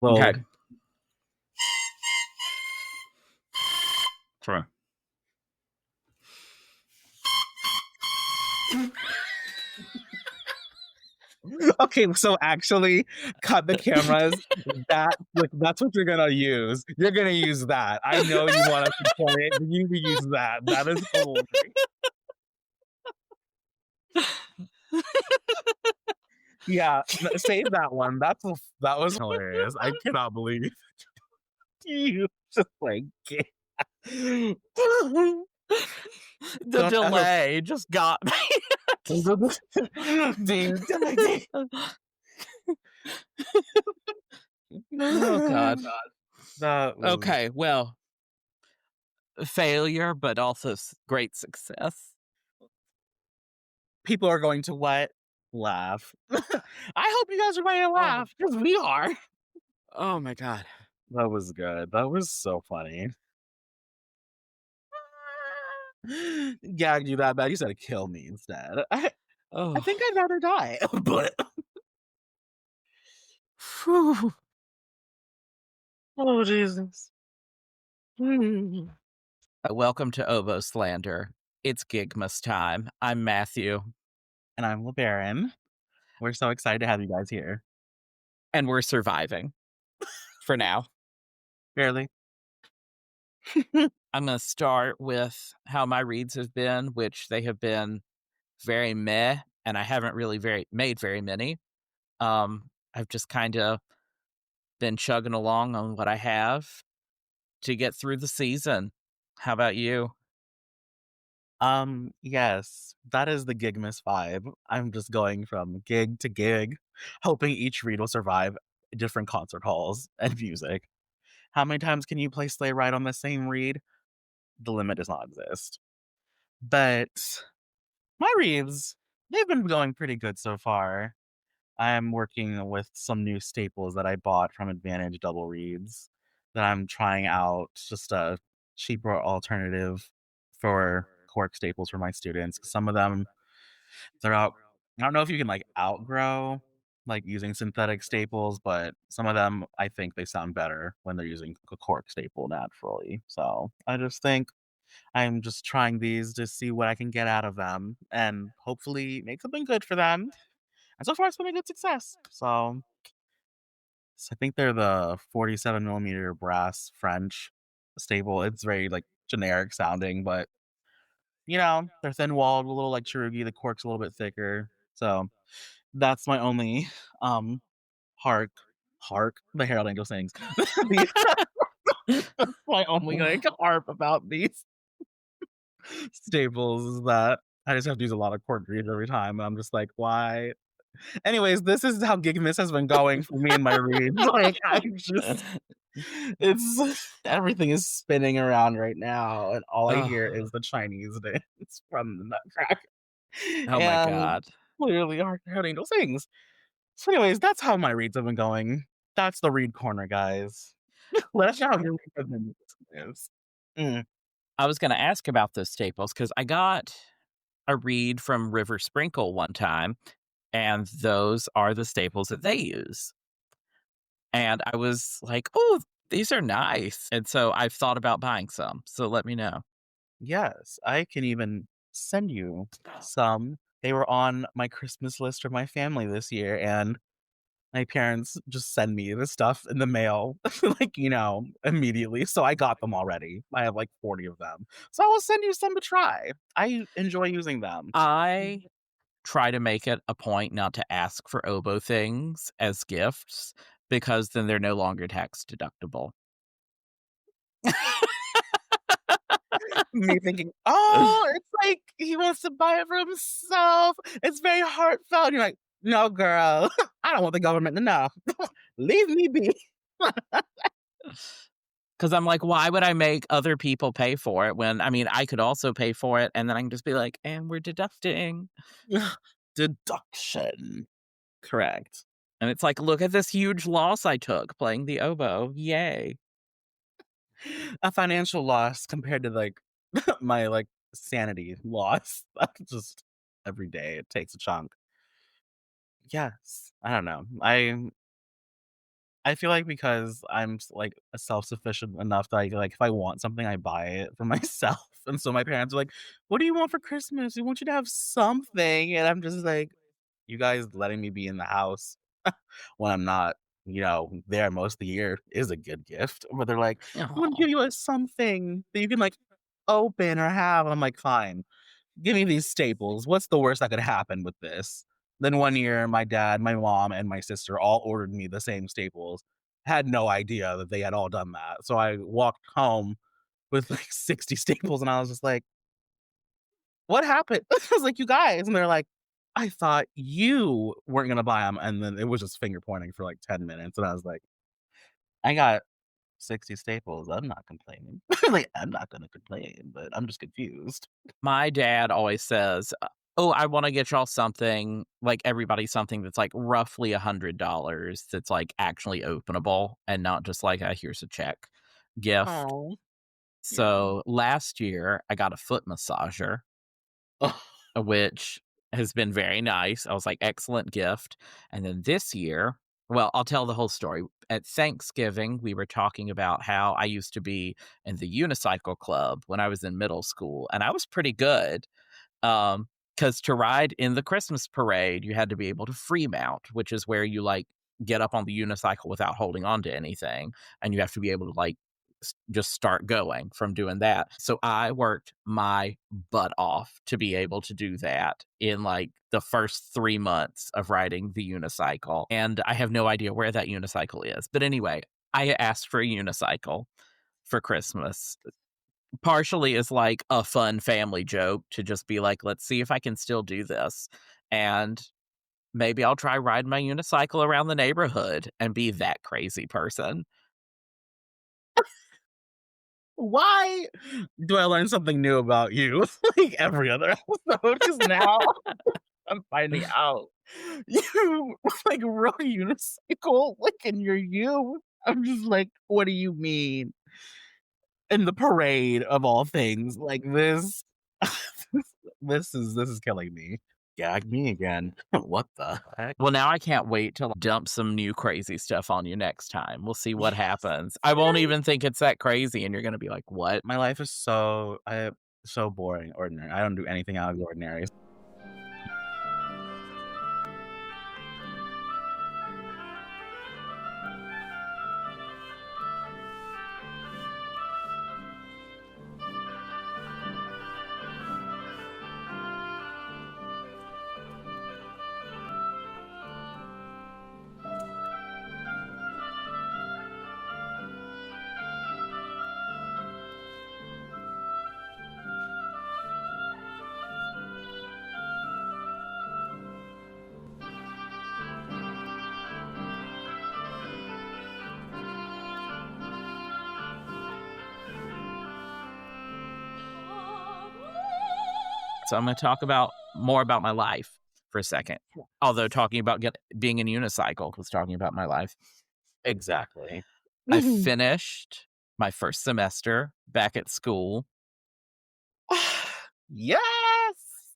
Okay. Well, Sorry. okay, so actually, cut the cameras. That's what you're gonna use. You're gonna use that. I know you want us to play it. You use that. That is hilarious. Yeah, save that one. That was hilarious. I cannot believe you just like The don't ever. delay just got me. Dude, Oh God. that was. Okay, well, failure, but also great success. People are going to what? Laugh. I hope you guys are ready to Oh, laugh because we are. oh my God. That was good. That was so funny. Yeah, I do that bad. You said kill me instead. I Oh, think I'd rather die. But whew. oh Jesus. Mm. Welcome to Oboe Slander. It's Gigmas time. I'm Matthew, And I'm LaBarrin. We're so excited to have you guys here. and we're surviving for now. Barely. I'm going to start with how my reads have been, which they have been very meh, and I haven't really made very many. I've just kind of been chugging along on what I have to get through the season. How about you? Yes, that is the Gigmas vibe. I'm just going from gig to gig, hoping each read will survive different concert halls and music. How many times can you play Sleigh Ride on the same read? The limit does not exist. But my reads, they've been going pretty good so far. I am working with some new staples that I bought from Advantage Double Reads that I'm trying out, just a cheaper alternative for cork staples for my students. Some of them, they're out. I don't know if you can like outgrow like using synthetic staples, but some of them I think they sound better when they're using a cork staple naturally. So I just think I'm just trying these to see what I can get out of them and hopefully make something good for them. And so far, it's been a good success. So I think they're the 47 millimeter brass French staple. It's very like generic sounding, but they're thin walled, a little like Cherugi. The cork's a little bit thicker. So that's my only um hark the Herald Angel sings. My only like harp about these staples is that I just have to use a lot of cork reeds every time. And I'm just like, why? Anyways, this is how Gigmas has been going for me and my reads. Like, it's everything is spinning around right now, and all I hear Oh, is the Chinese dance from the Nutcracker. oh my And God. clearly, our Heart Angel sings. So, anyways, that's how my reads have been going. That's the read corner, guys. Let us know how your read has been. Is. Mm. I was going to ask about those staples because I got a read from River Sprinkle one time, and those are the staples that they use. And I was like, oh, these are nice. And so I've thought about buying some. So let me know. Yes, I can even send you some. They were on my Christmas list for my family this year, and my parents just send me the stuff in the mail, like, immediately. So I got them already. I have like 40 of them. So I will send you some to try. I enjoy using them. I try to make it a point not to ask for oboe things as gifts because then they're no longer tax deductible. Me thinking, oh, it's like he wants to buy it for himself. It's very heartfelt. And you're like, no, girl, I don't want the government to know. Leave me be. Because I'm like, why would I make other people pay for it when, I mean, I could also pay for it and then I can just be like, and we're deducting. Deduction. Correct. And it's like, look at this huge loss I took playing the oboe. Yay. A financial loss compared to like my like sanity loss. That's just every day it takes a chunk. Yes. I don't know. I feel like because I'm like self-sufficient enough that like if I want something, I buy it for myself. And so my parents are like, "What do you want for Christmas? We want you to have something." And I'm just like, "You guys letting me be in the house when I'm not, there most of the year is a good gift." But they're like, "We want to Aw. give you a something that you can like open or have." And I'm like, "Fine. Give me these staples. What's the worst that could happen with this?" Then one year, my dad, my mom, and my sister all ordered me the same staples. Had no idea that they had all done that. So I walked home with like 60 staples and I was just like, "What happened?" I was like, "You guys." And they're like, "I thought you weren't gonna buy them." And then it was just finger pointing for like 10 minutes. And I was like, "I got 60 staples. I'm not complaining." Like, I'm not gonna complain, but I'm just confused. My dad always says, "Oh, I wanna get y'all something," like, everybody something that's, like, roughly $100 that's, like, actually openable and not just like a, "Here's a check" gift. Oh, yeah. So, last year, I got a foot massager, which has been very nice. I was like, "Excellent gift." And then this year, well, I'll tell the whole story. At Thanksgiving, we were talking about how I used to be in the unicycle club when I was in middle school, and I was pretty good. Because to ride in the Christmas parade, you had to be able to free mount, which is where you, like, get up on the unicycle without holding on to anything, and you have to be able to, like, just start going from doing that. So I worked my butt off to be able to do that in, like, the first 3 months of riding the unicycle, and I have no idea where that unicycle is. But anyway, I asked for a unicycle for Christmas. Partially as, like, a fun family joke to just be like, "Let's see if I can still do this, and maybe I'll try riding my unicycle around the neighborhood and be that crazy person." Why do I learn something new about you like every other episode? Because now I'm finding out you like rode a unicycle like in your youth. I'm just like, what do you mean? In the parade of all things, like this, this is killing me. Gag me again. What the heck? Well, now I can't wait to dump some new crazy stuff on you next time. We'll see what Yes, happens. I won't even think it's that crazy, and you're gonna be like, "What?" my life is so boring, ordinary. I don't do anything out of the ordinary. So I'm gonna talk about more about my life for a second, although talking about being in unicycle was talking about my life. Exactly. I finished my first semester back at school. Yes!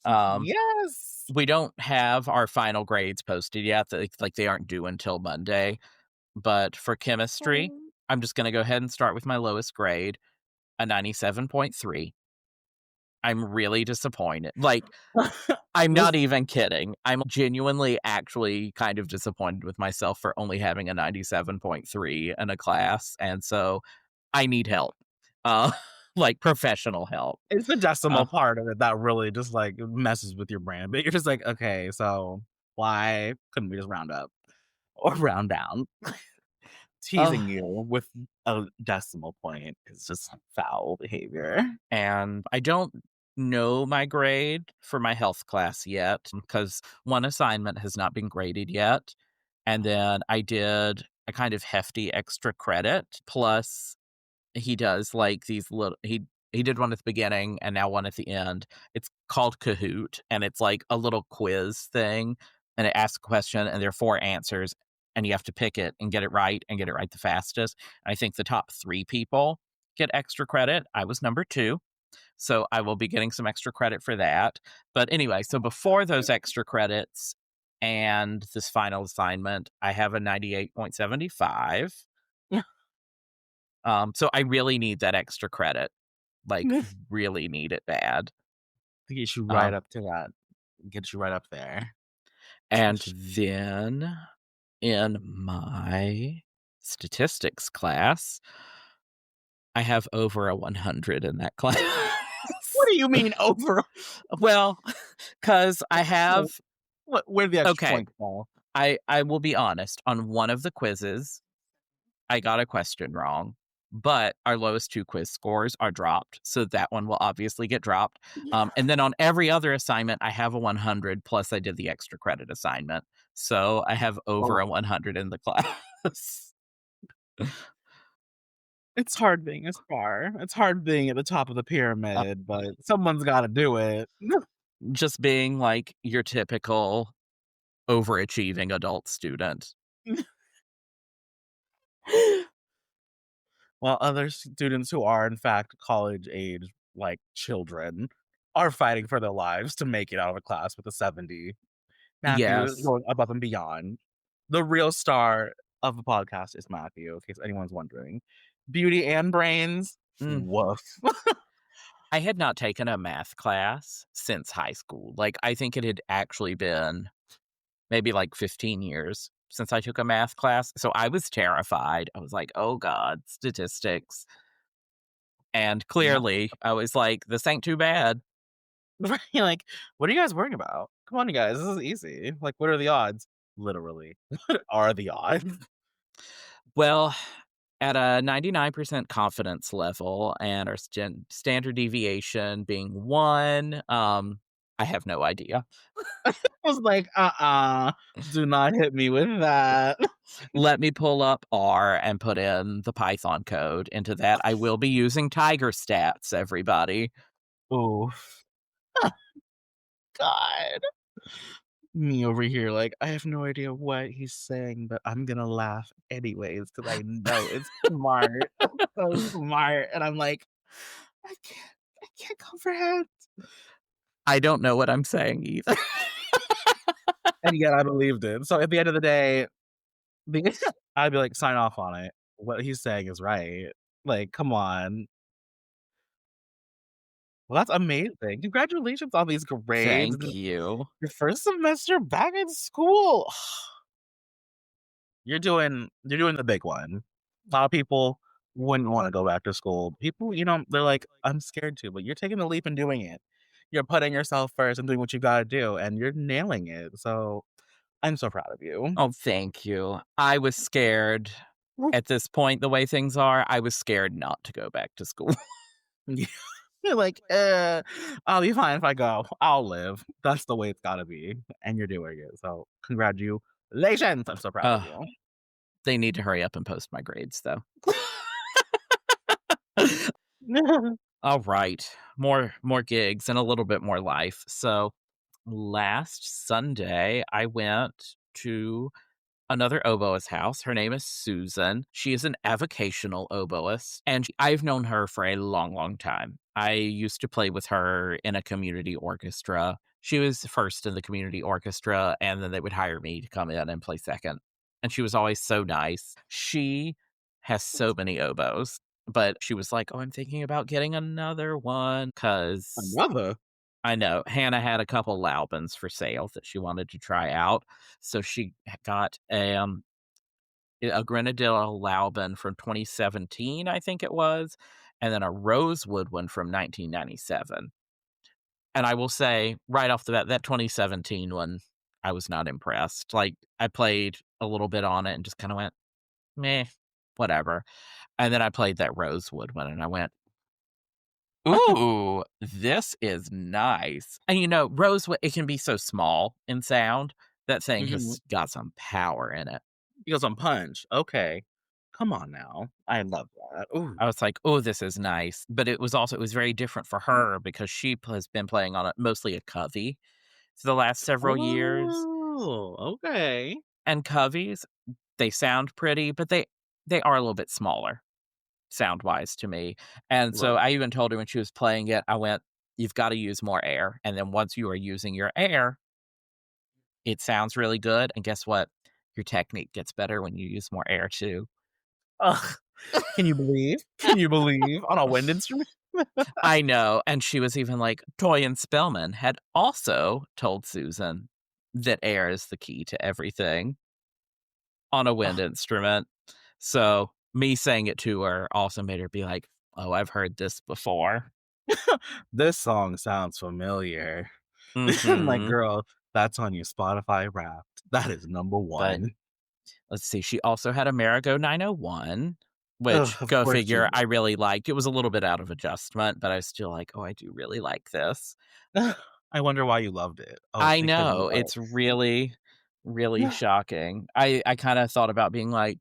Um, Yes! we don't have our final grades posted yet. They aren't due until Monday. But for chemistry, Oh. I'm just gonna go ahead and start with my lowest grade, a 97.3. I'm really disappointed. Like, I'm This not even kidding. I'm genuinely actually kind of disappointed with myself for only having a 97.3 in a class, and so I need help. Uh, like professional help. it's the Uh, decimal part of it that really just, like, messes with your brain, but you're just like, "Okay, so why couldn't we just round up or round down?" uh, Teasing you with a decimal point is just foul behavior. and I don't know my grade for my health class yet because one assignment has not been graded yet. And then I did a kind of hefty extra credit. Plus, he does like these little, he did one at the beginning and now one at the end. It's called Kahoot, and it's like a little quiz thing. And it asks a question, and there are four answers, and you have to pick it and get it right the fastest. I think the top three people get extra credit. I was number two. So I will be getting some extra credit for that. But anyway, so before those extra credits and this final assignment, I have a 98.75. So I really need that extra credit, like, really need it bad. To get you right Um, up to that. Get you right up there. and then in my statistics class, I have over a 100 in that class. What do you mean over? Well, because I have Where the extra okay, points fall? I will be honest, on one of the quizzes, I got a question wrong, but our lowest 2 quiz scores are dropped, so that one will obviously get dropped. And then on every other assignment, I have a 100, plus I did the extra credit assignment, so I have over Oh, a 100 in the class. it's hard being a star. It's hard being at the top of the Uh, pyramid, but someone's gotta do it. just being, like, your typical overachieving adult student. While other students who are, in fact, college age, like children, are fighting for their lives to make it out of a class with a 70. Matthew is Yes. going above and beyond. The real star of the podcast is Matthew, in case anyone's wondering. Beauty and brains, Mm. woof. I had not taken a math class since high school. Like, I think it had actually been maybe, like, 15 years since I took a math class, so I was terrified. I was like, "Oh god, statistics." And No. clearly, I was like, "This ain't too bad." Right, like, "What are you guys worrying about? Come on, you guys, this is easy. Like, what are the odds?" Literally, what are the odds? Well, at a 99% confidence level and our standard deviation being 1, I have no idea. I was like, do not hit me with that." Let me pull up R and put in the Python code into that. I will be using Tiger stats, everybody. Oof. God. Me over here, like, I have no idea what he's saying, but I'm gonna laugh anyways because I know it's smart. So smart, and I'm like, I can't comprehend, I don't know what I'm saying either. and yet I believed it. So at the end of the day, the I'd be like, "Sign off on it. What he's saying is right." Like, come on. Well, that's amazing. Congratulations on these grades Thank and you. your first semester back in school. You're doing the big one. A lot of people wouldn't wanna go back to school. People, they're like, "I'm scared to," but you're taking the leap and doing it. You're putting yourself first and doing what you gotta do, and you're nailing it, so I'm so proud of you. Oh, thank you. I was scared at this point, the way things are, I was scared not to go back to school. Yeah. You're like, I'll be fine if I go. I'll live." That's the way it's gotta be, and you're doing it, so congratulations. I'm so proud of Ugh, you. they need to hurry up and post my grades, though. All right, more gigs and a little bit more life. So last Sunday, I went to another oboist house. Her name is Susan. She is an avocational oboist, and I've known her for a long, long time. I used to play with her in a community orchestra. She was first in the community orchestra, and then they would hire me to come in and play second. And she was always so nice. She has so many oboes, but she was like, "Oh, I'm thinking about getting another one because Another? I know. Hannah had a couple Laubens for sale that she wanted to try out, so she got a Grenadilla Lauben from 2017, I think it was, and then a rosewood one from 1997. And I will say, right off the bat, that 2017 one, I was not impressed. Like, I played a little bit on it and just kinda went, "Meh, whatever." And then I played that rosewood one, and I went, "Ooh, this is nice." And, rosewood, it can be so small in sound. That thing Mhm. has got some power in it. He goes on Punch. Okay. Come on now. I love that. Ooh. I was like, "Oh, this is nice." But it was very different for her because she has been playing on mostly a covey for the last several years. Oh, okay. And coveys, they sound pretty, but they are a little bit smaller sound-wise to me. And so Right. I even told her when she was playing it, I went, "You've gotta use more air, and then once you are using your air, It sounds really good, and guess what? Your technique gets better when you use more air too. Ugh. Can you believe? Can you believe on a wind instrument? I know, and she was even like, Toyin Spellman had also told Susan that air is the key to everything on a wind Ugh. instrument. So, me saying it to her also made her be like, "Oh, I've heard this before." This song sounds familiar. I'm like, Mhm. girl, that's on your Spotify Wrapped. That is number But one. let's see, she also had Amerigo 901, Ugh, which, of go course she figure, did. I really liked. It was a little bit out of adjustment, but I was still like, "Oh, I do really like this." Ugh, I wonder why you loved it. Oh, I because you know, are. it's really, really shocking. I kinda thought about being like,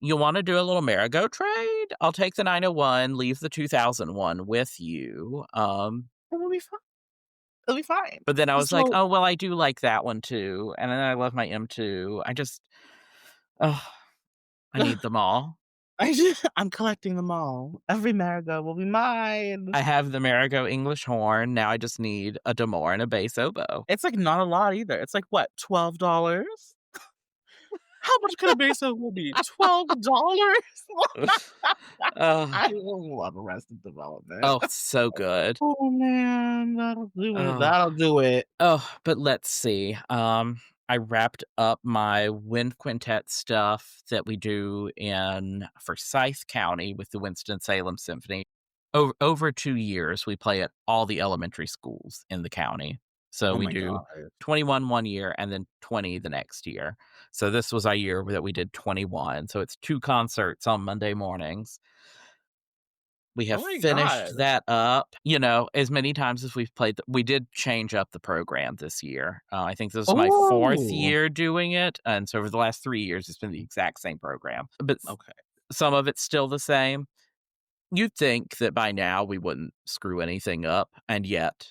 "You wanna do a little Marigot trade? I'll take the 901, leave the 2001 with you." It'll be fine. It'll be fine. But then I was like, So "Oh, well, I do like that one too, and then I love my M2." I just ugh, I need them all. I'm collecting them all. Every marigold will be mine. I have the Marigot English horn, now I just need a D'Amour and a bass oboe. It's, like, not a lot either. It's, like, what, $12? How much could a base will be? $12? Ugh. I love Arrested Development. Oh, so good. Oh, man, that'll do it. Oh. That'll do it. Oh, but let's see. I wrapped up my wind quintet stuff that we do in Forsyth County with the Winston-Salem Symphony. Over 2 years, we play at all the elementary schools in the county. So Oh we my do god. 21 one year and then 20 the next year. So this was our year that we did 21. So it's 2 concerts on Monday mornings. We have Oh my god. finished that up, as many times as we've played we did change up the program this year. I think this is my 4th Oh, year doing it, and so over the last 3 years, it's been the exact same program, but okay. some of it's still the same. You'd think that by now we wouldn't screw anything up, and yet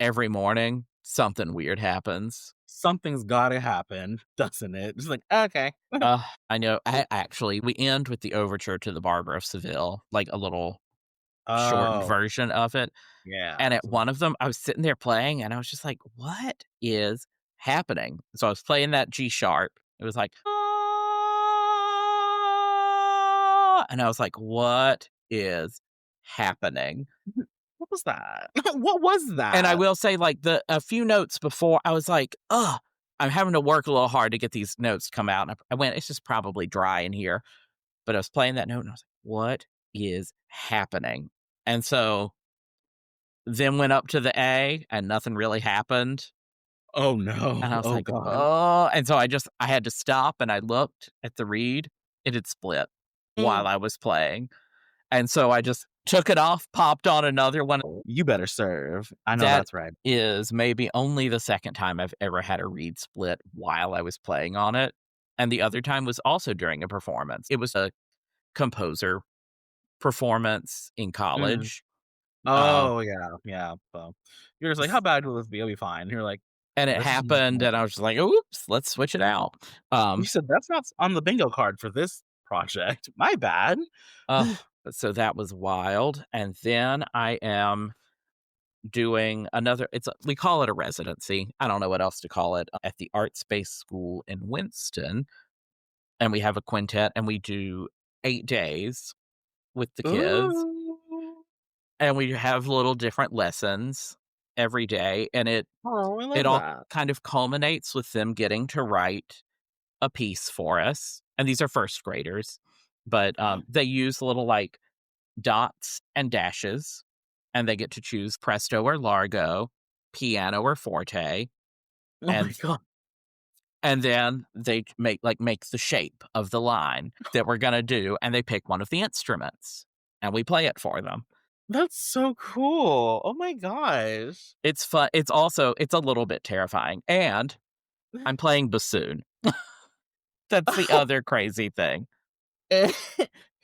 every morning, something weird happens. Something's gotta happen, doesn't it? Just like, "Okay." I know. We end with the overture to The Barber of Seville, like a little shortened Oh, version of it. yeah. And at So one of them, I was sitting there playing, and I was just like, "What is happening?" So I was playing that G sharp. It was like, "Ah," and I was like, "What is happening?" what was that? What was And I that? will say, like, the a few notes before, I was like, "Ugh, I'm having to work a little hard to get these notes to come out." And I went, "It's just probably dry in here." But I was playing that note, and I was like, "What is happening?" And so then went up to the A, and nothing really happened. Oh, And I no. was Oh like, god. "Oh," and so I had to stop and I looked at the reed. It had split while Mm. I was playing, and so I just took it off, popped on another one. You better serve. I know That that's right. is maybe only the 2nd time I've ever had a reed split while I was playing on it, and the other time was also during a performance. It was a composer performance in Mm. college, um, Oh, yeah, yeah, so you're just like, "How bad will this be? It'll be fine." You're like, and it "This is happened, not." and I was just like, "Oops, let's switch it out." You Um said, "That's not on the bingo card for this project. My bad." Oh, so that was wild, and then I am doing another we call it a residency, I don't know what else to call it, at the Art Space School in Winston, and we have a quintet, and we do 8 days with the kids, Ooh. and we have little different lessons every day, and it Oh, I it love all that. kind of culminates with them getting to write a piece for us, and these are 1st graders, but, they use little, like, dots and dashes, and they get to choose presto or largo, piano or forte, Oh my and god. then they make the shape of the line that we're gonna do, and they pick one of the instruments, and we play it for them. That's so cool. Oh my gosh. It's fun. It's a little bit terrifying, and I'm playing bassoon. That's the other crazy thing.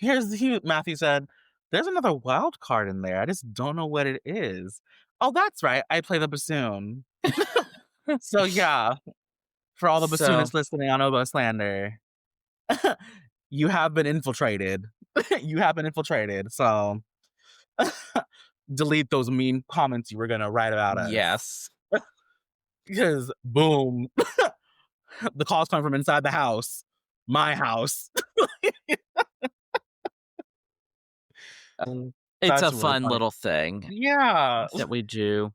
Matthew said, "There's another wild card in there. I just don't know what it is." Oh, that's right. I play the bassoon. So yeah, for all the So, bassoonists listening on Oboe Slander, you have been infiltrated. You have been infiltrated. So delete those mean comments you were gonna write about us. yes. because boom, the calls come from inside the house, my house. Mm, It's a that's really fun funny. little thing Yeah. that we do.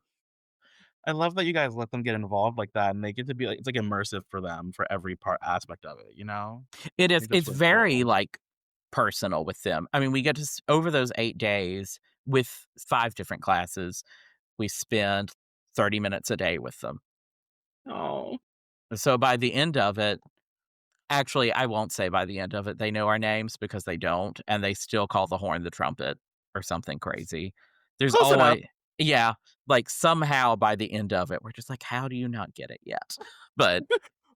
I love that you guys let them get involved like that, and they get to be like it's, like, immersive for them for every part aspect of it, you know? It I is think that's it's really very, cool. like, personal with them. I mean, we get to over those 8 days with 5 different classes, we spend 30 minutes a day with them. Oh. So by the end of it, actually, I won't say by the end of it, they know our names because they don't, and they still call the horn the trumpet or something crazy. There's Close enough. always yeah, like, somehow by the end of it, we're just like, "How do you not get it yet?" But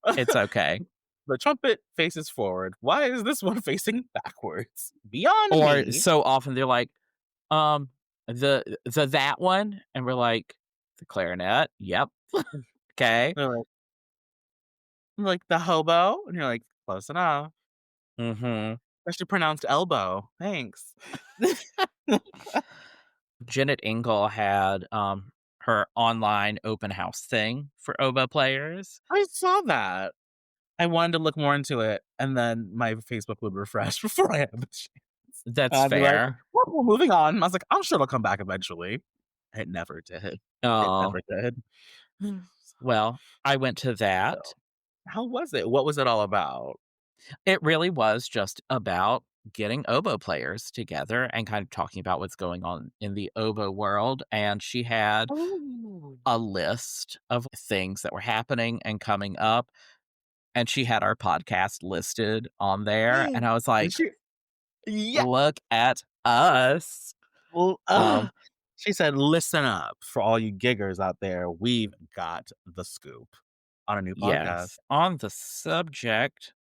it's okay. The trumpet faces forward. Why is this one facing backwards? Beyond Or me. so often they're like, the that one?" And we're like, "The clarinet." "Yep." "'Kay." They're like, "The hobo?" And you're like, "Close enough." Mhm. Especially pronounced elbow. Thanks. Janet Ingle had, her online open house thing for oboe players. I saw that. I wanted to look more into it, and then my Facebook would refresh before I had the chance. And That's I'd be like, fair. "Well, we're moving on." I was like, "I'm sure it'll come back eventually." It never did. It Oh, never did. well, I went to that. So, how was it? What was it all about? It really was just about getting oboe players together and kind of talking about what's going on in the oboe world, and she had Oh. a list of things that were happening and coming up, and she had our podcast listed on there, and I was And like, she yeah. "Look at us." Well, Um, she said, "Listen up for all you giggers out there. We've got the scoop on a new podcast." yes, on the subject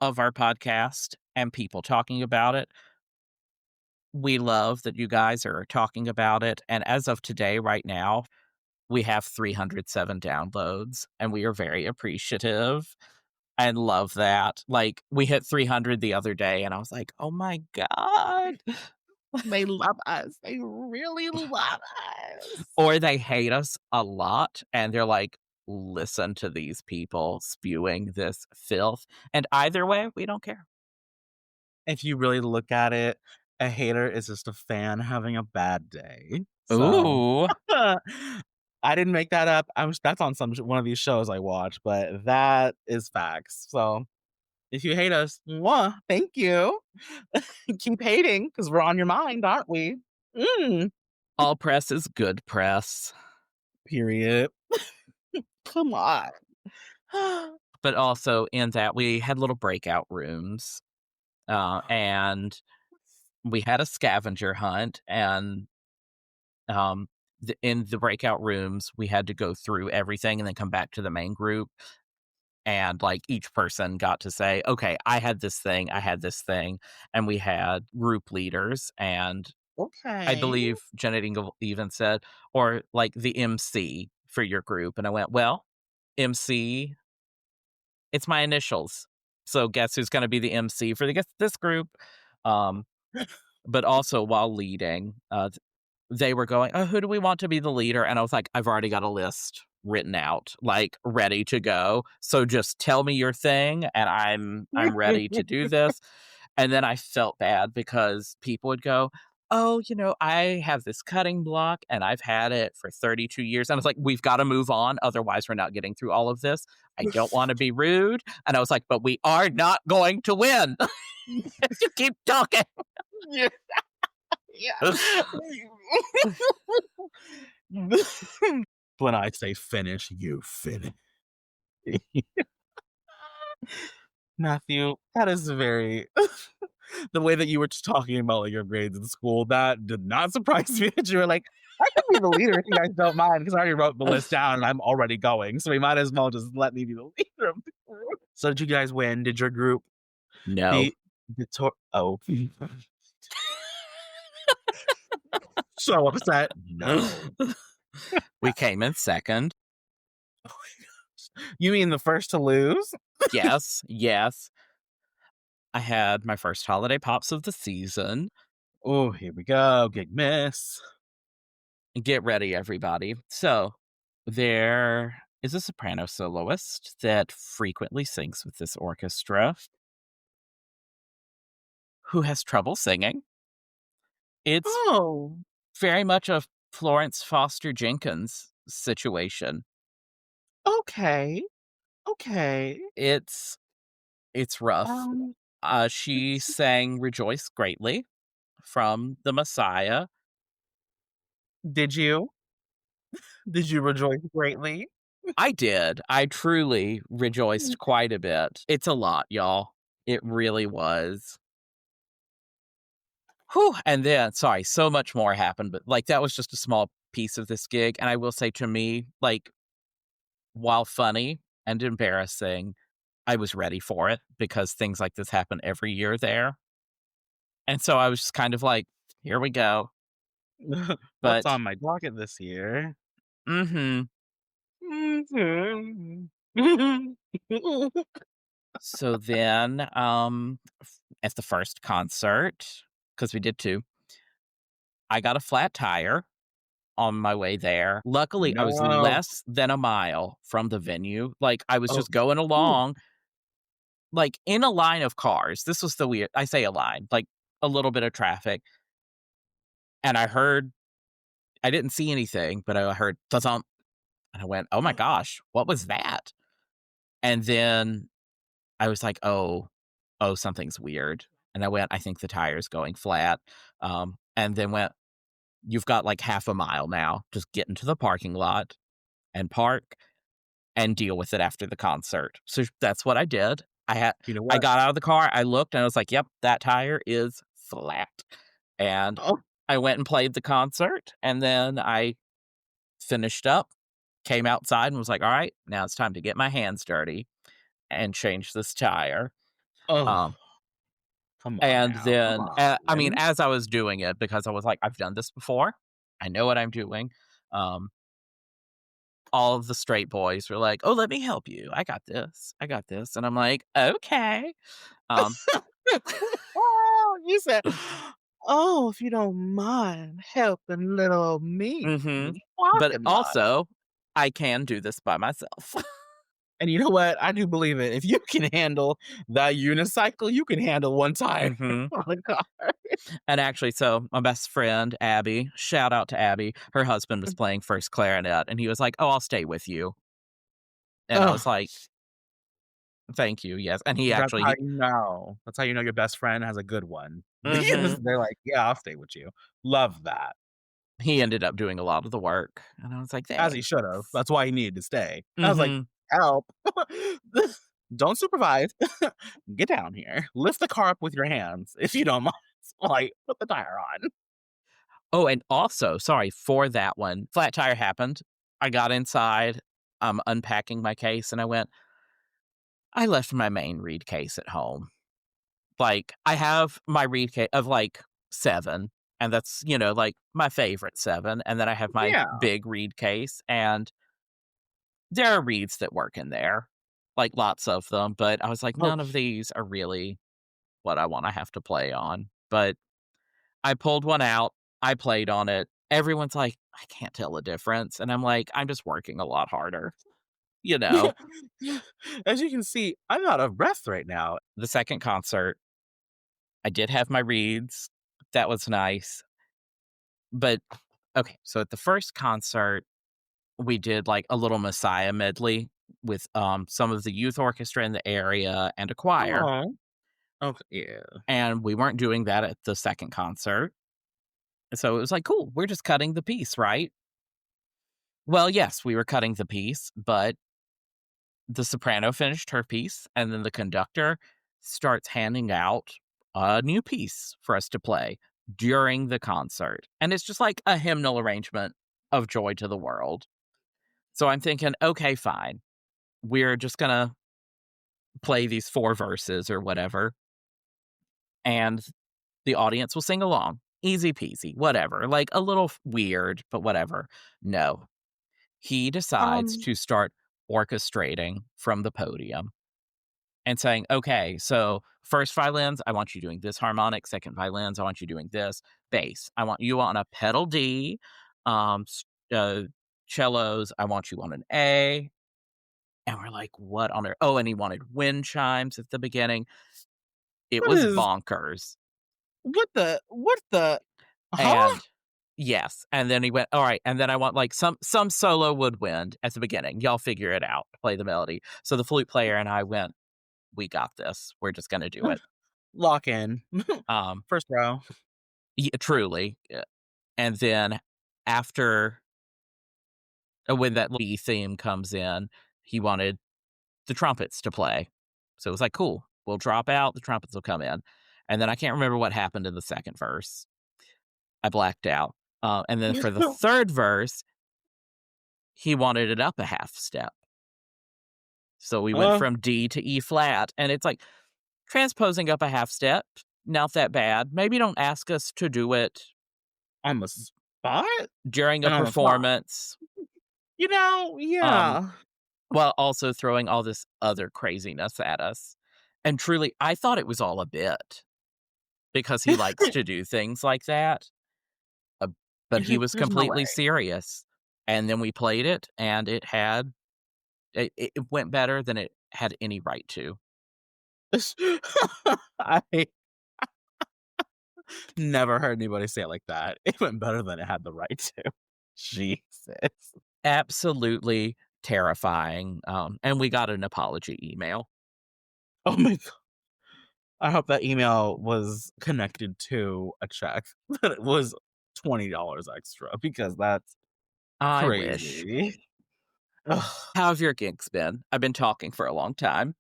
of our podcast and people talking about it, we love that you guys are talking about it, and as of today, right now, we have 307 downloads, and we are very appreciative and love that. Like, we hit 300 the other day, and I was like, "Oh my god." They love us. They really love us. Or they hate us a lot, and they're like, "Listen to these people spewing this filth," and either way, we don't care. If you really look at it, a hater is just a fan having a bad day. So, Ooh, I didn't make that up. I was that's on some one of these shows I watch, but that is facts. So, if you hate us, mwah, thank you. Keep hating because 'cause we're on your mind, aren't we? Mm. all press is good press. Period. Come on. But also in that we had little breakout rooms, and we had a scavenger hunt, and, in the breakout rooms, we had to go through everything and then come back to the main group, and, like, each person got to say, "Okay, I had this thing, I had this thing," and we had group leaders, and I Okay. believe Janet Ingle even said, "Or, like, the MC for your group," and I went, "Well, MC, it's my initials, so guess who's gonna be the MC for the this group?" Um, but also while leading, they were going, "Oh, who do we want to be the leader?" And I was like, "I've already got a list written out, like, ready to go. So just tell me your thing, and I'm ready to do this." And then I felt bad because people would go, "Oh, I have this cutting block, and I've had it for 32 years." And I was like, "We've gotta move on, otherwise we're not getting through all of this. I don't wanna be rude." And I was like, "But we are not going to win if you keep talking." Yeah. Yeah. When I say finish, you finish. Matthew, that is very the way that you were just talking about, like, your grades in school, that did not surprise me that you were like, "I can be the leader if you guys don't mind, because I already wrote the list down and I'm already going, so we might as well just let me be the leader of the group." So did you guys win? Did your group No. be victor oh. So upset. No. We came in 2nd. You mean the first to lose? Yes, yes. I had my first holiday pops of the season. Oh, here we go, Gigmas. Get ready, everybody. So, there is a soprano soloist that frequently sings with this orchestra who has trouble singing. It's Oh, very much a Florence Foster Jenkins situation. okay, okay. It's it's rough. Um, She sang "Rejoice Greatly" from The Messiah. did you? Did you rejoice greatly? I did. I truly rejoiced quite a bit. It's a lot, y'all. It really was. Whew, and then sorry, so much more happened, but, like, that was just a small piece of this gig, and I will say to me, like, while funny and embarrassing, I was ready for it because things like this happen every year there, and so I was just kind of like, "Here we go." What's But on my docket this year? mhm. Mhm. So then, at the first concert, because we did 2, I got a flat tire on my way there. Luckily, I was No. less than a mile from the venue. Like, I was Oh, just going ooh. along, like, in a line of cars. This was the weird I say a line, like, a little bit of traffic, and I didn't see anything, but I heard "thump," and I went, "Oh my gosh, what was that?" And then I was like, oh, something's weird." And I went, "I think the tire's going flat." And then went, "You've got, like, half a mile now. Just get into the parking lot and park and deal with it after the concert." So that's what I did. You know I what? got out of the car, I looked, and I was like, "Yep, that tire is flat." And Oh, I went and played the concert, and then I finished up, came outside, and was like, "Alright, now it's time to get my hands dirty and change this tire." oh, Um, come on and now. Come then, I mean, on. as I was doing it, because I was like, "I've done this before. I know what I'm doing." Um, all of the straight boys were like, "Oh, let me help you. I got this. I got this." And I'm like, "Okay." Um, Oh, you said, "Oh, if you don't mind helping little me in mhm. the But parking lot." also, I can do this by myself. And you know what? I do believe it. If you can handle that unicycle, you can handle one tire Mhm. on a car. And actually, so my best friend, Abby, shout out to Abby, her husband was playing first clarinet, and he was like, "Oh, I'll stay with you." And I was Oh, like, "Thank you, yes." And he that's actually how you know. That's how you know your best friend has a good one. Because mhm. they're like, "Yeah, I'll stay with you." Love that. He ended up doing a lot of the work, and I was like, As he "Thanks." should've. That's why he needed to stay. I was like, Mhm. "Help. Don't supervise. Get down here. Lift the car up with your hands if you don't mind. Like, put the tire on." Oh, and also, sorry, for that one, flat tire happened. I got inside, I'm unpacking my case, and I went, "I left my main reed case at home." Like, I have my reed case of, like, 7, and that's, like, my favorite 7, and then I have my Yeah. big reed case, and there are reeds that work in there, like, lots of them, but I was like, Oh, "None of these are really what I wanna have to play on." But I pulled one out, I played on it, everyone's like, "I can't tell a difference," and I'm like, "I'm just working a lot harder," you know? as you can see, I'm out of breath right now. The second concert, I did have my reeds, that was nice, but okay, so at the first concert, we did, like, a little Messiah medley with, some of the youth orchestra in the area and a choir, Oh, okay, yeah. and we weren't doing that at the second concert, so it was like, "Cool, we're just cutting the piece, right?" Well, yes, we were cutting the piece, but the soprano finished her piece, and then the conductor starts handing out a new piece for us to play during the concert. And it's just like a hymnal arrangement of Joy to the World. So I'm thinking, okay, fine. We're just going to play these 4 verses or whatever, and the audience will sing along. Easy peasy, whatever. Like a little weird, but whatever. No, he decides Um, to start orchestrating from the podium and saying, "Okay, so first violins, I want you doing this harmonic. Second violins, I want you doing this bass. I want you on a pedal D. Um, s- uh, cellos, I want you on an A." And we're like, "What on earth?" Oh, and he wanted wind chimes at the beginning. It What was is bonkers. what the huh? And yes, and then he went, "Alright," and then I want, like, some solo woodwind at the beginning. Y'all figure it out. Play the melody. So the flute player and I went, "We got this. We're just gonna do it." Lock in. Um, First row. truly, and then after when that Lee theme comes in, he wanted the trumpets to play. So it was like, "Cool. We'll drop out, the trumpets will come in." And then I can't remember what happened in the 2nd verse. I blacked out. And then for the 3rd verse, he wanted it up a half step. So we went Uh, from D to E flat, and it's like transposing up a half step, not that bad. Maybe don't ask us to do it on the spot during a and on the fly. performance, Yeah. while also throwing all this other craziness at us. And truly, I thought it was all a bit because he likes to do things like that. Uh, but he was There's no completely way. serious. And then we played it, and it went better than it had any right to. I never heard anybody say it like that. It went better than it had the right to. Jesus. Absolutely terrifying, and we got an apology email. Oh my god. I hope that email was connected to a check that it was $20 extra because that's I wish. crazy. Ugh. How have your gigs been? I've been talking for a long time.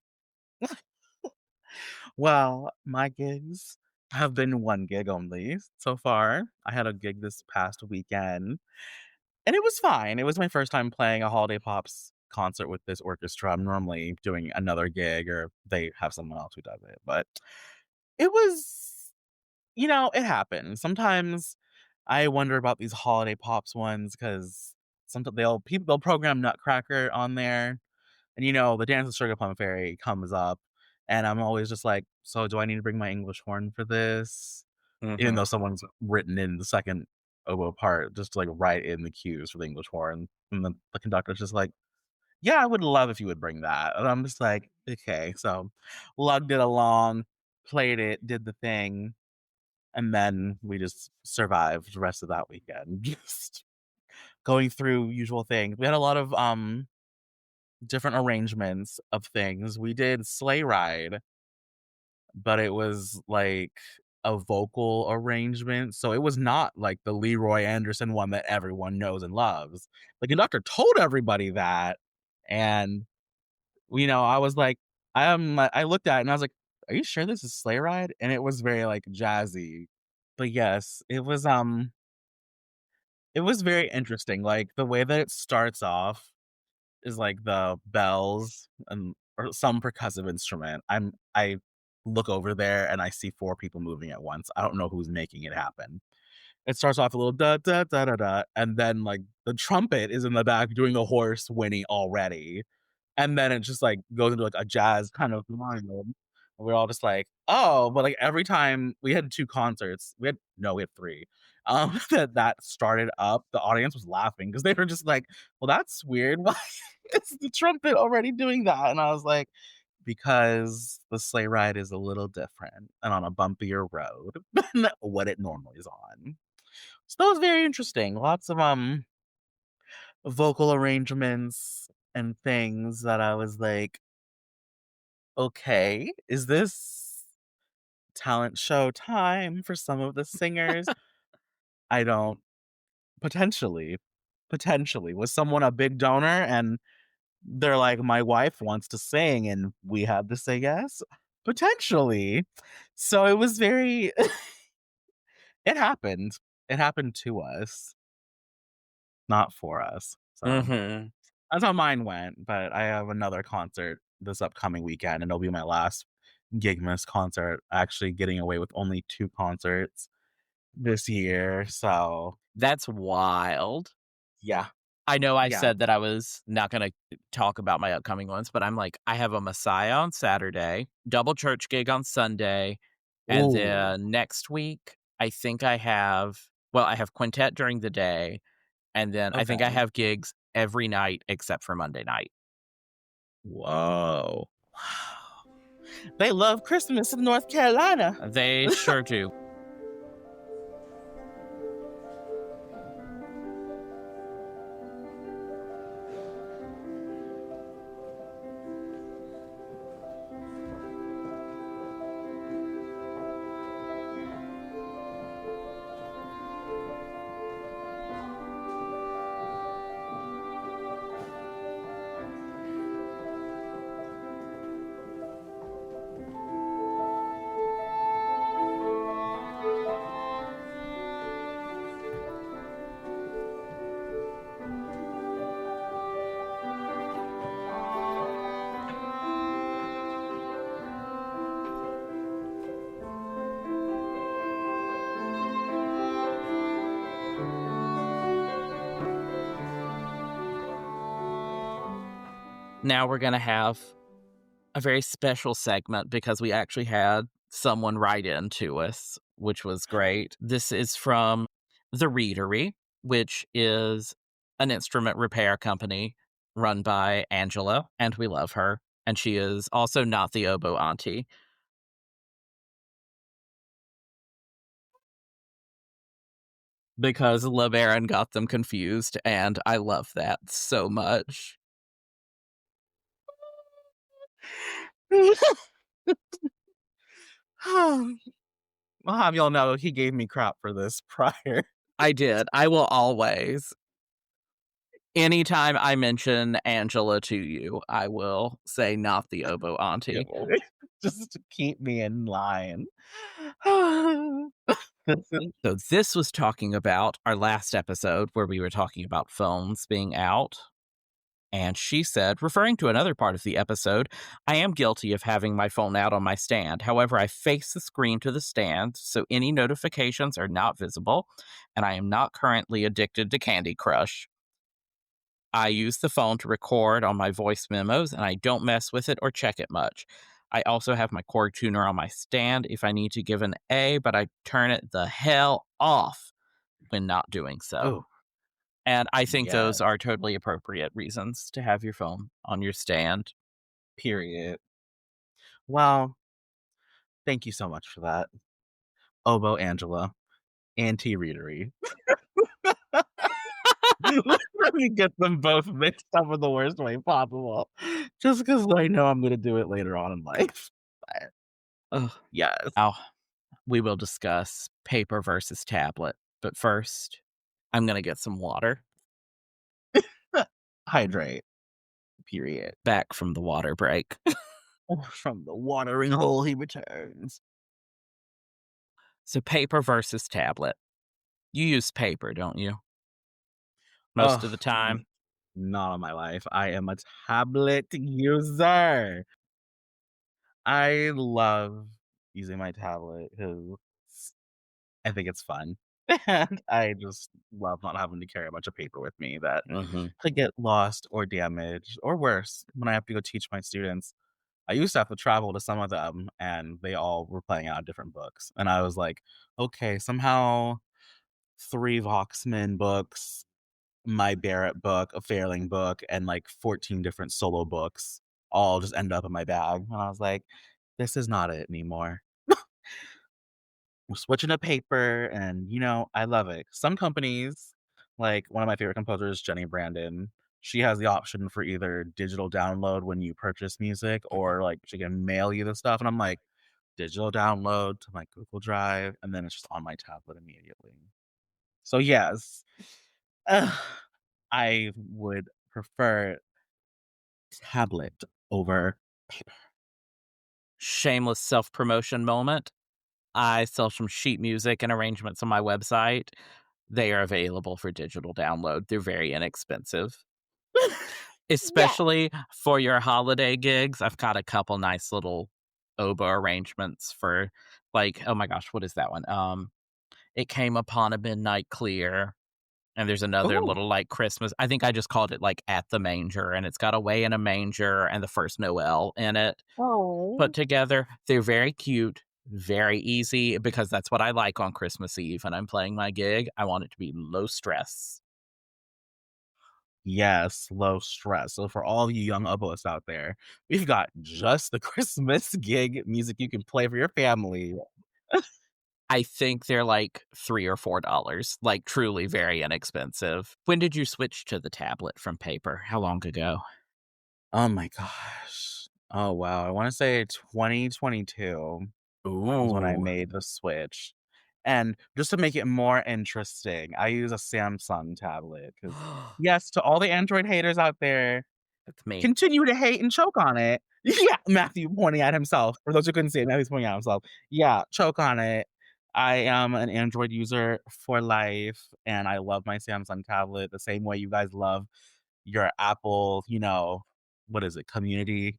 Well, my gigs have been 1 gig only so far. I had a gig this past weekend, and it was fine. It was my first time playing a Holiday Pops concert with this orchestra. I'm normally doing another gig or they have someone else who does it, but it was it happens. Sometimes I wonder about these Holiday Pops ones because sometimes they'll program Nutcracker on there, and, the Dance of Sugar Plum Fairy comes up, and I'm always just like, "So do I need to bring my English horn for this?" Even Mhm. though someone's written in the 2nd oboe part just to, like, write in the cues for the English horn, and the conductor's just like, "Yeah, I would love if you would bring that." And I'm just like, "Okay." So, lugged it along, played it, did the thing, and then we just survived the rest of that weekend, just going through usual things. We had a lot of, different arrangements of things. We did Sleigh Ride, but it was like a vocal arrangement, so it was not like the Leroy Anderson one that everyone knows and loves. The conductor told everybody that, and, I was like I looked at it and I was like, "Are you sure this is Sleigh Ride?" And it was very, like, jazzy. But yes, it was very interesting, like, the way that it starts off is like the bells and or some percussive instrument. I look over there and I see 4 people moving at once. I don't know who's making it happen. It starts off a little da da da da da, and then like the trumpet is in the back doing the horse whinny already. And then it just, like, goes into, like, a jazz kind of line, and we're all just like, "Oh," but, like, every time we had 2 concerts. We had 3. That started up, the audience was laughing because they were just like, "Well, that's weird. Why is the trumpet already doing that?" And I was like, "Because the sleigh ride is a little different and on a bumpier road than what it normally is on." So that was very interesting. Lots of, vocal arrangements and things that I was like, "Okay, is this talent show time for some of the singers?" I don't potentially. Was someone a big donor and they're like, "My wife wants to sing," and we had to say yes? Potentially. So it was very it happened. It happened to us, not for us. So Mhm. that's how mine went, but I have another concert this upcoming weekend, and it'll be my last Gigmas concert, actually getting away with only 2 concerts this year, so That's wild. yeah, I know I yeah. said that I was not gonna talk about my upcoming ones, but I'm like, I have a Messiah on Saturday, double church gig on Sunday, and Ooh, then next week, I have quintet during the day, and then I think I okay. have gigs every night except for Monday night. Whoa. Wow. They love Christmas in North Carolina. They sure do. Now we're going to have a very special segment because we actually had someone write in to us, which was great. This is from The Readery, which is an instrument repair company run by Angela, and we love her. And she is also not the oboe auntie because LaBarrin got them confused, and I love that so much. I'll have y'all know he gave me crap for this prior. I did. I will always. Anytime I mention Angela to you, I will say not the oboe auntie. Just to keep me in line. So this was talking about our last episode where we were talking about phones being out. And she said, referring to another part of the episode, I am guilty of having my phone out on my stand. However, I face the screen to the stand, so any notifications are not visible, and I am not currently addicted to Candy Crush. I use the phone to record on my voice memos, and I don't mess with it or check it much. I also have my cord tuner on my stand if I need to give an A, but I turn it the hell off when not doing so. Oh, And I think yeah, those are totally appropriate reasons to have your phone on your stand. period. Well, thank you so much for that. Oboe Angela, anti-readery. Let me get them both mixed up in the worst way possible. Just because I know I'm gonna do it later on in life. But Ugh. yes. Now, we will discuss paper versus tablet. But first, I'm going to get some water Hydrate, period. back from the water break. From the watering hole he returns. So, paper versus tablet. You use paper, don't you? Most Oh, of the time. not on my life. I am a tablet user. I love using my tablet because I think it's fun. And I just love not having to carry a bunch of paper with me that Hmm. could get lost or damaged, or worse, when I have to go teach my students. I used to have to travel to some of them, and they all were playing out different books. And I was like, okay, somehow 3 Voxman books, my Barrett book, a Fairling book, and like 14 different solo books all just end up in my bag. And I was like, this is not it anymore. We're switching to paper, and I love it. Some companies, like one of my favorite composers, Jenny Brandon, she has the option for either digital download when you purchase music, or like she can mail you the stuff. And I'm like, digital download to my Google Drive, and then it's just on my tablet immediately. So yes, ugh, I would prefer tablet over paper. Shameless self promotion moment. I sell some sheet music and arrangements on my website. They are available for digital download. They're very inexpensive, Yeah. especially for your holiday gigs. I've got a couple nice little oboe arrangements for, like, oh my gosh, what is that one? It Came Upon a Midnight Clear. And there's another Oh, little, like, Christmas, I think I just called it, like, At the Manger, and it's got Away in a Manger and The First Noel in it put oh. together. They're very cute, very easy, because that's what I like on Christmas Eve when I'm playing my gig. I want it to be low stress. Yes, low stress. So for all you young oboists out there, we've got just the Christmas gig music you can play for your family. I think they're like 3 or $4, like, truly very inexpensive. When did you switch to the tablet from paper? How long ago? Oh my gosh. Oh wow. I want to say 2022 was when I Ooh. made the switch. And just to make it more interesting, I use a Samsung tablet because, yes, to all the Android haters out there, That's me. continue to hate and choke on it. Yeah, Matthew pointing at himself. For those who couldn't see it, Matthew's pointing at himself. Yeah, choke on it. I am an Android user for life, and I love my Samsung tablet the same way you guys love your Apple, what is it, community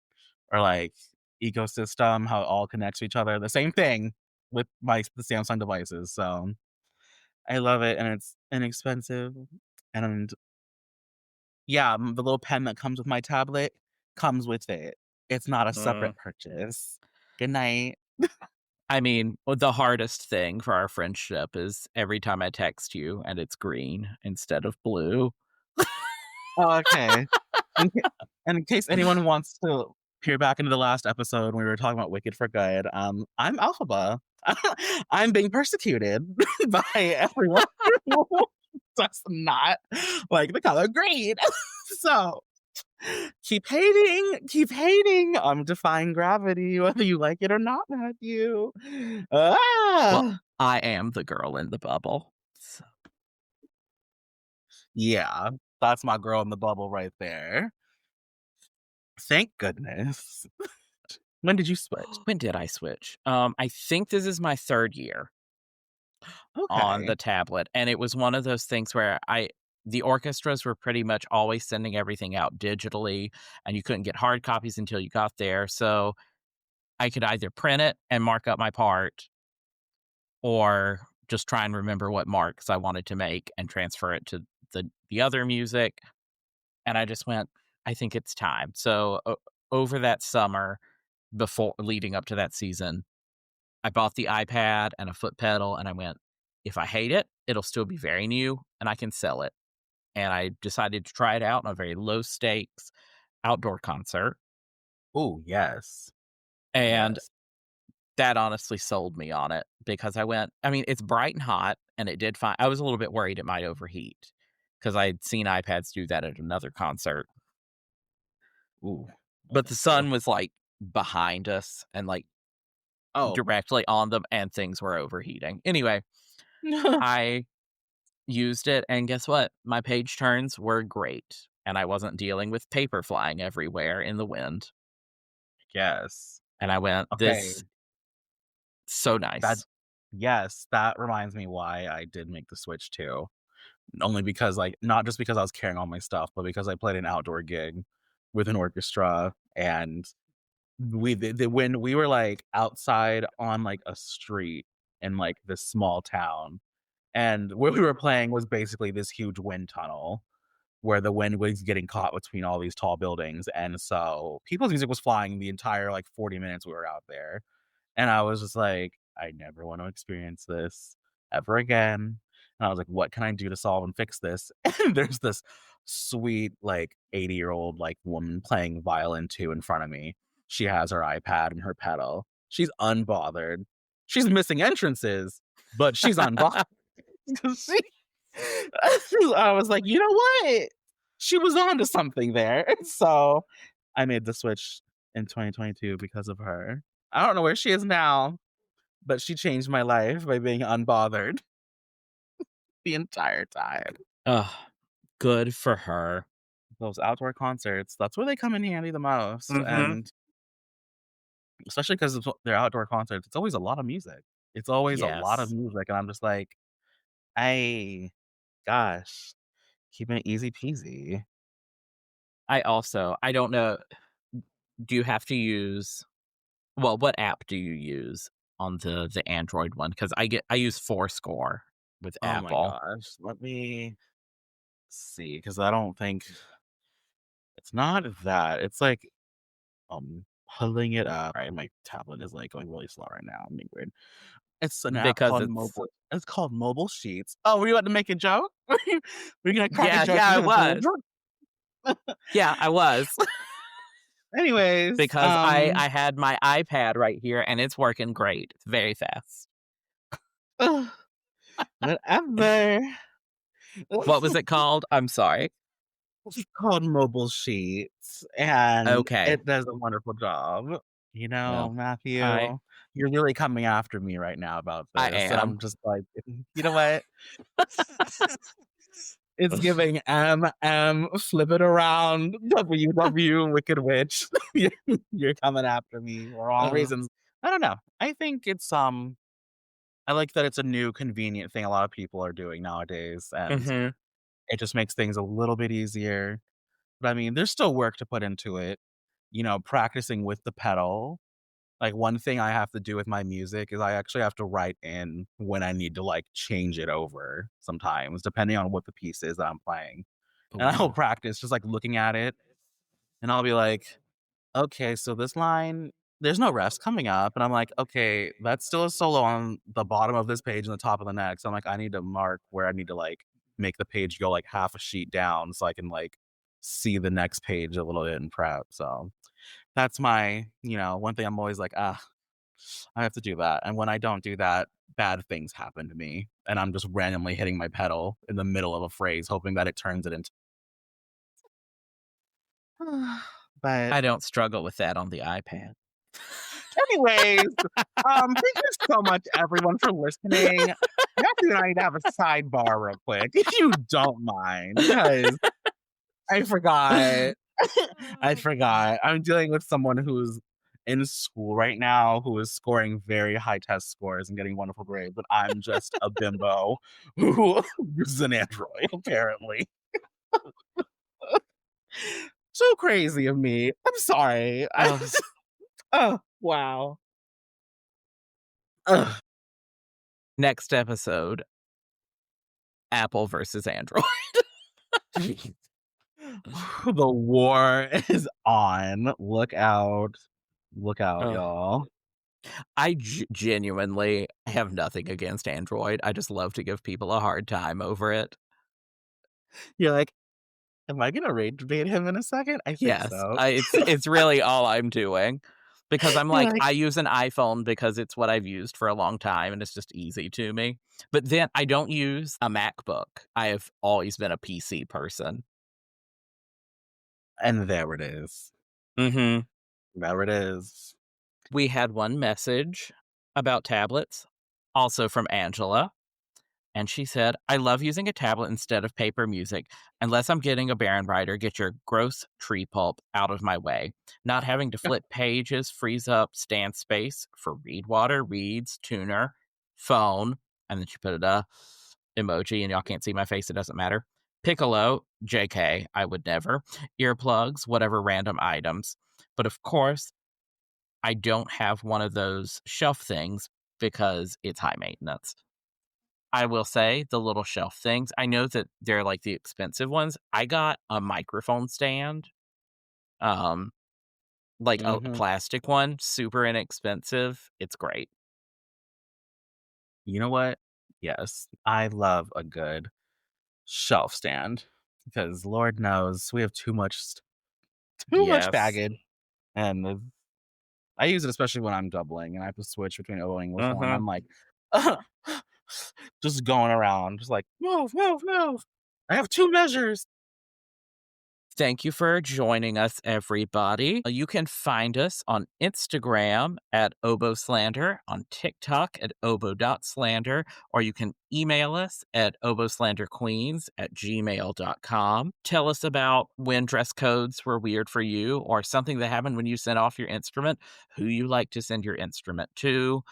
or like ecosystem, how it all connects to each other. The same thing with the Samsung devices. So I love it and it's inexpensive. And yeah, the little pen that comes with my tablet comes with it. It's not a Mm. separate purchase. Good night. I mean, the hardest thing for our friendship is every time I text you and it's green instead of blue. Oh, okay. In ca and in case anyone wants to peer back into the last episode when we were talking about Wicked for Good, I'm Alphaba. I'm being persecuted by everyone who does not like the color green. So, keep hating. I'm defying gravity, whether you like it or not, Matthew. Well, Ah! I am the girl in the bubble. Yeah, that's my girl in the bubble right there. Thank goodness. When did you switch? When did I switch? I think this is my 3rd year on Okay. the tablet, and it was one of those things where the orchestras were pretty much always sending everything out digitally, and you couldn't get hard copies until you got there, so I could either print it and mark up my part or just try and remember what marks I wanted to make and transfer it to the other music, and I just went, "I think it's time." So, over that summer, before leading up to that season, I bought the iPad and a foot pedal, and I went, "If I hate it, it'll still be very new, and I can sell it." And I decided to try it out on a very low stakes outdoor concert, Oh, yes. and Yes. that honestly sold me on it because I mean, it's bright and hot, and it did fine. I was a little bit worried it might overheat because 'cause I'd seen iPads do that at another concert, Ooh, no, but the thank you. sun was, like, behind us and, like, Oh. directly on them, and things were overheating. Anyway, I used it, and guess what? My page turns were great, and I wasn't dealing with paper flying everywhere in the wind, Yes. and I went, Okay, "This so that nice." yes, that reminds me why I did make the switch too. Only because, like, not just because I was carrying all my stuff, but because I played an outdoor gig with an orchestra, and when we were, like, outside on, like, a street in, like, this small town, and where we were playing was basically this huge wind tunnel, where the wind was getting caught between all these tall buildings, and so people's music was flying the entire, like, 40 minutes we were out there, and I was just like, "I never want to experience this ever again," and I was like, "What can I do to solve and fix this?" And there's this sweet, like, 80-year-old, like, woman playing violin too in front of me. She has her iPad and her pedal. She's unbothered. She's missing entrances, but she's unbothered. She I was like, "You know what?" She was onto something there. And so I made the switch in 2022 because of her. I don't know where she is now, but she changed my life by being unbothered the entire time. Ugh, good for her. Those outdoor concerts, that's where they come in handy the most, Mhm. and especially 'cause they're outdoor concerts, it's always a lot of music. It's always a lot of Yes. music, and I'm just like, "Hey, gosh, keeping it easy peasy." I don't know, do you have to use well, what app do you use on the Android one? Because I use Fourscore with Oh my Apple gosh, let me see, because I don't think it's not that. It's like, pulling it up. Right, my tablet is, like, going really slow right now, I'm being weird. It's an app because called it's Mobile it's called Mobile Sheets. Oh, were you about to make a joke? Were you gonna crack a Yeah, joke yeah, it because it's a was. joke? Yeah, I was. Anyways, Because I had my iPad right here, and it's working great. It's very fast. whatever. What was it called? I'm sorry. It's called Mobile Sheets, and Okay. it does a wonderful job. Well, I Matthew, you're really coming after me right now about I this, and am. I'm just like, you know what? It's giving flip it around, WW, Wicked Witch. You're coming after me for wrong Uh, reasons. I don't know. I think I like that it's a new convenient thing a lot of people are doing nowadays, and mhm. it just makes things a little bit easier. But I mean, there's still work to put into it. Practicing with the pedal. Like, one thing I have to do with my music is I actually have to write in when I need to, like, change it over sometimes, depending on what the piece is that I'm playing. And I'll Ooh. practice just, like, looking at it, and I'll be like, "Okay, so this line, there's no rest coming up," and I'm like, "Okay, that's still a solo on the bottom of this page and the top of the next." I'm like, "I need to mark where I need to, like, make the page go, like, half a sheet down so I can, like, see the next page a little bit in prep." So that's one thing I'm always like, "Ah, I have to do that." And when I don't do that, bad things happen to me, and I'm just randomly hitting my pedal in the middle of a phrase, hoping that it turns it into. But I don't struggle with that on the iPad. anyways, thank you so much everyone for listening. Matthew and I need to have a sidebar real quick, if you don't mind, because I forgot. I forgot. I'm dealing with someone who's in school right now who is scoring very high test scores and getting wonderful grades, but I'm just a bimbo who uses an Android, apparently. So crazy of me. I'm sorry. Oh, Oh, wow. Ugh. next episode, Apple versus Android. The war is on. Look out. Look out, Ugh. y'all. I genuinely have nothing against Android. I just love to give people a hard time over it. You're like, am I gonna rage bait him in a second? I think Yes, so. it's really all I'm doing because I'm You're like, like, I use an iPhone because it's what I've used for a long time and it's just easy to me. But then I don't use a MacBook. I have always been a PC person. and there it is. Mhm. There it is. We had one message about tablets, also from Angela. And she said, I love using a tablet instead of paper music. Unless I'm getting a Baron writer, get your gross tree pulp out of my way. Not having to flip pages frees up stand space for read water, reads, tuner, phone. And then she put a emoji, and y'all can't see my face. It doesn't matter. Piccolo, JK, I would never. Earplugs, whatever random items. But of course, I don't have one of those shelf things because it's high maintenance. I will say the little shelf things, I know that they're, like, the expensive ones. I got a microphone stand, um, like a Mhm. plastic one, super inexpensive. It's great. You know what? Yes, I love a good shelf stand because Lord knows we have too much Yes. baggage, and I use it especially when I'm doubling and I have to switch between Oboe and English horn. Mhm. I'm like, just going around, just like, "Move, move, move. I have 2 measures." Thank you for joining us, everybody. You can find us on Instagram at oboslander, on TikTok at obo.slander, or you can email us at oboslanderqueens@gmail.com. Tell us about when dress codes were weird for you or something that happened when you sent off your instrument, who you like to send your instrument to,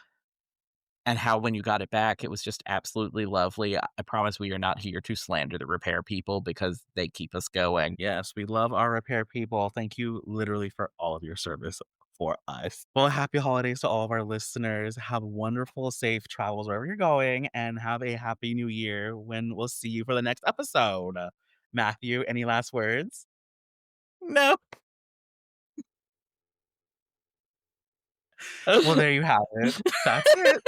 and how when you got it back, it was just absolutely lovely. I promise we are not here to slander the repair people because they keep us going. Yes, we love our repair people. Thank you literally for all of your service for us. Well, happy holidays to all of our listeners. Have wonderful, safe travels wherever you're going, and have a happy new year when we'll see you for the next episode. Matthew, any last words? No. Well, there you have it. That's it.